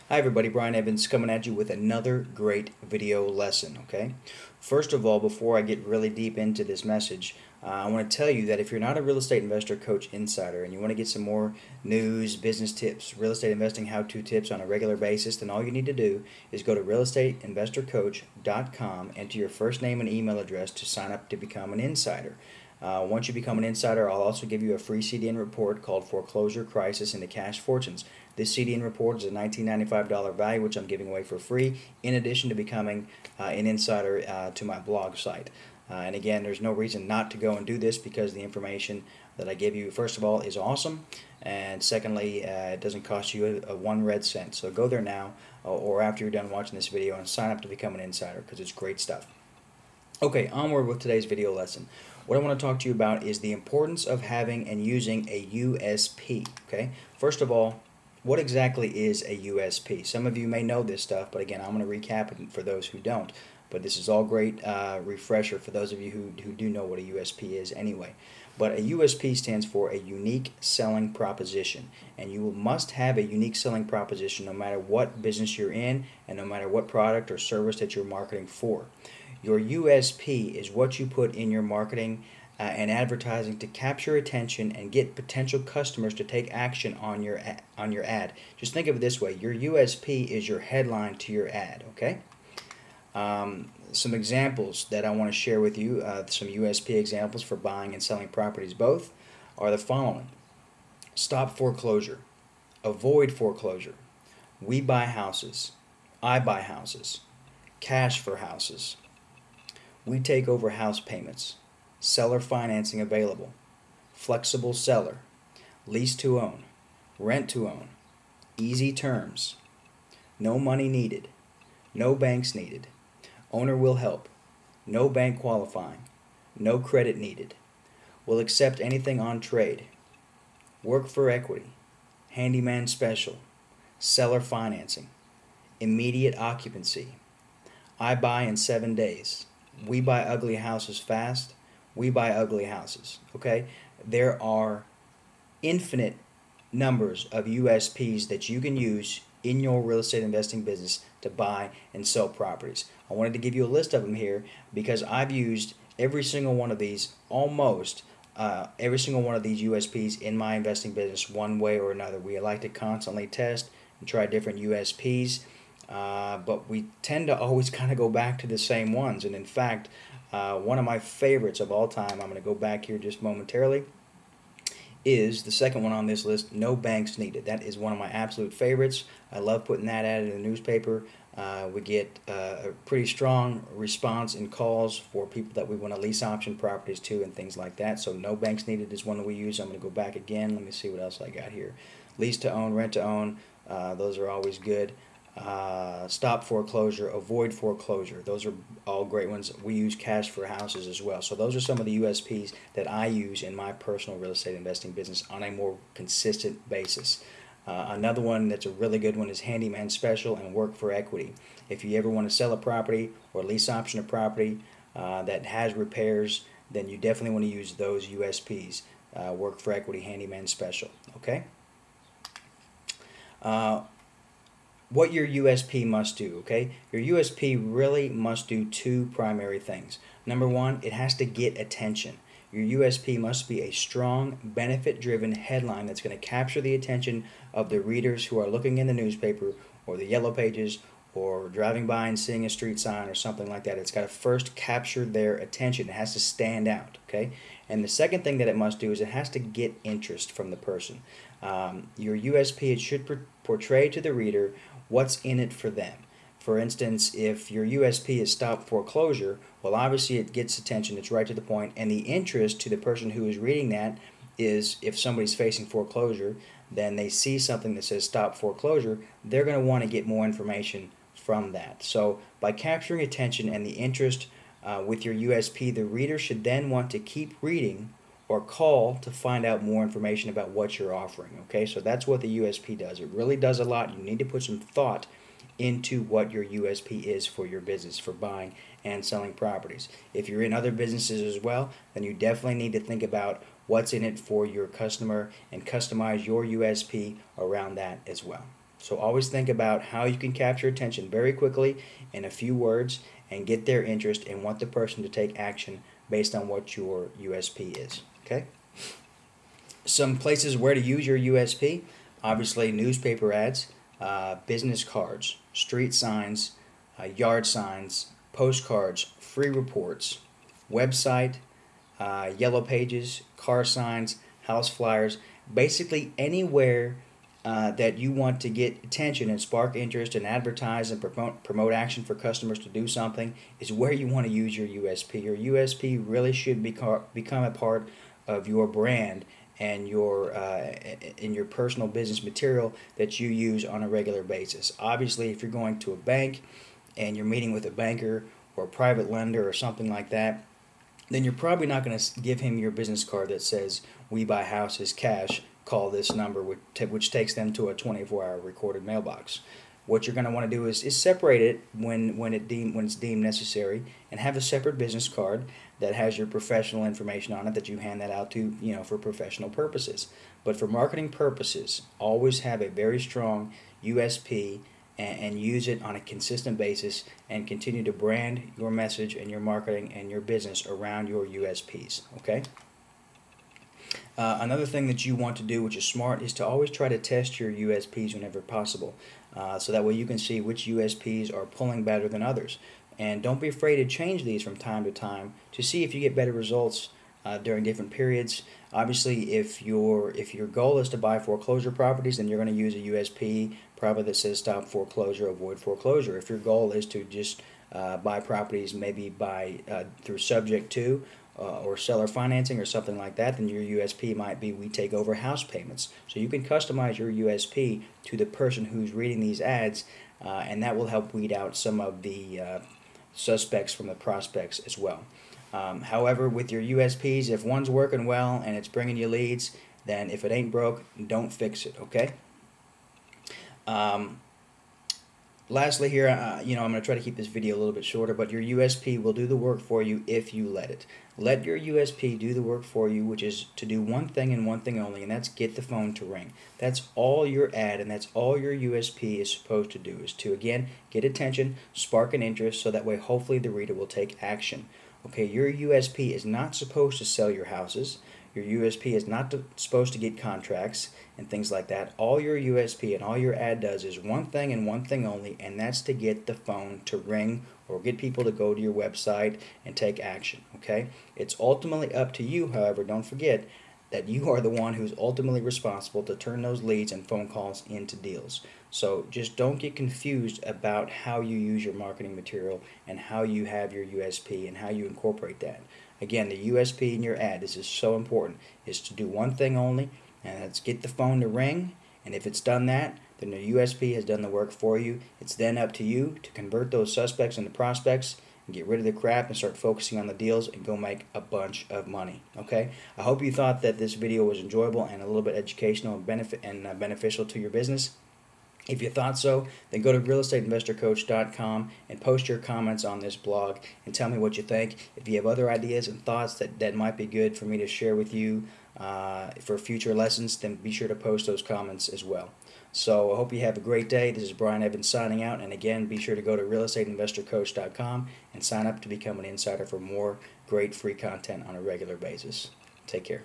Hi everybody, Brian Evans coming at you with another great video lesson, okay? First of all, before I get really deep into this message, I want to tell you that if you're not a real estate investor coach insider and you want to get some more news, business tips, real estate investing how-to tips on a regular basis, then all you need to do is go to realestateinvestorcoach.com, enter your first name and email address to sign up to become an insider. Once you become an insider, I'll also give you a free CDN report called Foreclosure Crisis into Cash Fortunes. This CDN report is a $19.95 value, which I'm giving away for free, in addition to becoming an insider to my blog site. And again, there's no reason not to go and do this because the information that I give you, first of all, is awesome, and secondly, it doesn't cost you a one red cent. So go there now or after you're done watching this video and sign up to become an insider because it's great stuff. Okay, onward with today's video lesson. What I want to talk to you about is the importance of having and using a USP. Okay, first of all, what exactly is a USP? Some of you may know this stuff, but again, I'm going to recap it for those who don't. But this is all great refresher for those of you who do know what a USP is anyway. But a USP stands for a unique selling proposition, and you must have a unique selling proposition no matter what business you're in and no matter what product or service that you're marketing for. Your USP is what you put in your marketing and advertising to capture attention and get potential customers to take action on your ad. Just think of it this way: your USP is your headline to your ad. Okay. Some examples that I want to share with you, some USP examples for buying and selling properties both, are the following: stop foreclosure, avoid foreclosure, we buy houses, I buy houses, cash for houses, we take over house payments, seller financing available, flexible seller, lease to own, rent to own, easy terms, no money needed, no banks needed, owner will help, no bank qualifying, no credit needed, will accept anything on trade, work for equity, handyman special, seller financing, immediate occupancy, I buy in 7 days, we buy ugly houses fast, we buy ugly houses. Okay, there are infinite numbers of USPs that you can use in your real estate investing business to buy and sell properties. I wanted to give you a list of them here because I've used every single one of these, almost every single one of these USPs in my investing business one way or another. We like to constantly test and try different USPs, but we tend to always kind of go back to the same ones. And in fact, one of my favorites of all time, I'm going to go back here just momentarily, is the second one on this list: no banks needed. That is one of my absolute favorites. I love putting that ad in the newspaper. We get a pretty strong response in calls for people that we want to lease option properties to and things like that. So no banks needed is one that we use. I'm going to go back again. Let me see what else I got here. Lease to own, rent to own, those are always good. Stop foreclosure, avoid foreclosure. Those are all great ones. We use cash for houses as well. So those are some of the USPs that I use in my personal real estate investing business on a more consistent basis. Another one that's a really good one is handyman special and work for equity. If you ever want to sell a property or lease option a property that has repairs, then you definitely want to use those USPs. Work for equity, handyman special. Okay. What your USP must do, okay? Your USP really must do two primary things. Number one, it has to get attention. Your USP must be a strong, benefit-driven headline that's going to capture the attention of the readers who are looking in the newspaper or the yellow pages or driving by and seeing a street sign or something like that. It's got to first capture their attention. It has to stand out, okay? And the second thing that it must do is it has to get interest from the person. Your USP, it should portray to the reader what's in it for them. For instance, if your USP is stop foreclosure, well, obviously it gets attention, it's right to the point, and the interest to the person who is reading that is if somebody's facing foreclosure, then they see something that says stop foreclosure, they're going to want to get more information from that. So by capturing attention and the interest with your USP, the reader should then want to keep reading or call to find out more information about what you're offering. Okay, so that's what the USP does. It really does a lot. You need to put some thought into what your USP is for your business, for buying and selling properties. If you're in other businesses as well, then you definitely need to think about what's in it for your customer and customize your USP around that as well. So always think about how you can capture attention very quickly in a few words and get their interest and want the person to take action based on what your USP is. Okay? Some places where to use your USP, obviously newspaper ads, business cards, street signs, yard signs, postcards, free reports, website, yellow pages, car signs, house flyers, basically anywhere that you want to get attention and spark interest and advertise and promote action for customers to do something is where you want to use your USP. Your USP really should become a part of your brand and your in your personal business material that you use on a regular basis. Obviously, if you're going to a bank and you're meeting with a banker or a private lender or something like that, then you're probably not going to give him your business card that says, "We buy houses cash, call this number," which takes them to a 24-hour recorded mailbox. What you're going to want to do is separate it when it's deemed necessary, and have a separate business card that has your professional information on it that you hand that out to, for professional purposes. But for marketing purposes, always have a very strong USP and use it on a consistent basis and continue to brand your message and your marketing and your business around your USPs. Okay? Another thing that you want to do, which is smart, is to always try to test your USPs whenever possible. So that way you can see which USPs are pulling better than others. And don't be afraid to change these from time to time to see if you get better results during different periods. Obviously, if your goal is to buy foreclosure properties, then you're going to use a USP probably that says "Stop foreclosure, avoid foreclosure." If your goal is to just buy properties, maybe through subject to or seller financing or something like that, then your USP might be "We take over house payments." So you can customize your USP to the person who's reading these ads, and that will help weed out some of the suspects from the prospects as well. However, with your USPs, if one's working well and it's bringing you leads, then if it ain't broke, don't fix it, okay? Lastly here, I'm going to try to keep this video a little bit shorter, but your USP will do the work for you if you let it. Let your USP do the work for you, which is to do one thing and one thing only, and that's get the phone to ring. That's all your ad and that's all your USP is supposed to do, is to, again, get attention, spark an interest, so that way hopefully the reader will take action. Okay, your USP is not supposed to sell your houses. Your USP is not supposed to get contracts and things like that. All your USP and all your ad does is one thing and one thing only, and that's to get the phone to ring or get people to go to your website and take action. Okay? It's ultimately up to you, however, don't forget that you are the one who's ultimately responsible to turn those leads and phone calls into deals. So just don't get confused about how you use your marketing material and how you have your USP and how you incorporate that. Again, the USP in your ad, this is so important, is to do one thing only, and that's get the phone to ring. And if it's done that, then the USP has done the work for you. It's then up to you to convert those suspects into prospects and get rid of the crap and start focusing on the deals and go make a bunch of money. Okay? I hope you thought that this video was enjoyable and a little bit educational and beneficial to your business. If you thought so, then go to realestateinvestorcoach.com and post your comments on this blog and tell me what you think. If you have other ideas and thoughts that might be good for me to share with you for future lessons, then be sure to post those comments as well. So I hope you have a great day. This is Brian Evans signing out. And again, be sure to go to realestateinvestorcoach.com and sign up to become an insider for more great free content on a regular basis. Take care.